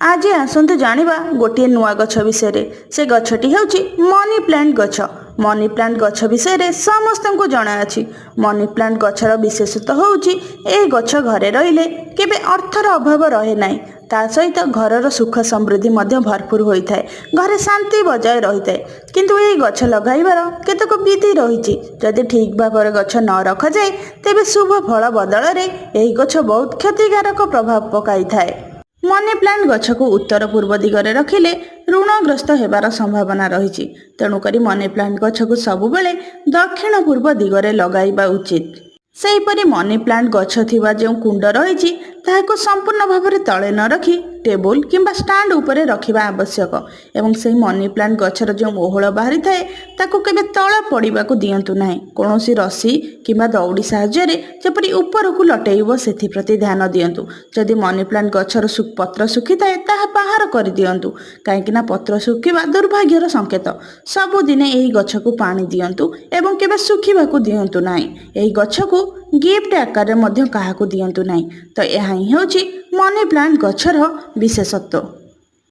आज आसतु जानिबा गोटे नुआ गछ विषय से गछटी हेउची मनी प्लांट गछ। मनी प्लांट गछ विषय समस्त को जना अछि। मनी प्लांट गछर विशेषता होउची ए गछ घरे रहिले केबे अर्थर अभाव रहे नाही। ता सहित घरर सुख समृद्धि मध्य भरपूर होइथाय, घरे शांति बजाय रहिथाय। किंतु ए गछ लगाइबार केतक विधि रहिछि। जदि ठीक भाବରେ गछ न रखा जाए तेबे शुभ फल बदल रे एही गछ बहुत क्षतिकारक प्रभाव पकाइथाय। मनी प्लांट गछ को उत्तर पूर्व दिगरे रखिले ऋणग्रस्त हेबार संभावना रही। तेणुकरी मनी प्लांट गछ को सबु बेले दक्षिण पूर्व दिगरे लगाइबा उचित। सेहीपरि मनी प्लांट गछ थिबा जो कुंड रही ताहाको संपूर्ण भाव में तले न रखी टेबुल किंबा स्टैंड उपरे रखिबा आवश्यक। एवं से मनी प्लांट गछर जो ओहळ बाहरी थाए ताको केबे तळ पड़िबाकू दियंतु नाही। कोनोसी रस्सी किंबा दौड़ी साहाय्य रे जेपरि ऊपर को लटेइबो सेथि प्रति ध्यान दियंतु। जदि मनी प्लांट गछर पत्र सुखी थाए ताहा बाहर कर दियंतु, काहेकि पत्र सुखिबा दुर्भाग्यर संकेत। सबुदिने एही गछ को पानी दियंतु एवं केबे सुखिबाकू दियंतु नाही। एही गछ को गिफ्ट आकार में काहाकू दियंतु नाही। तो यह ही होची मनी प्लांट गछर विशेषत्व।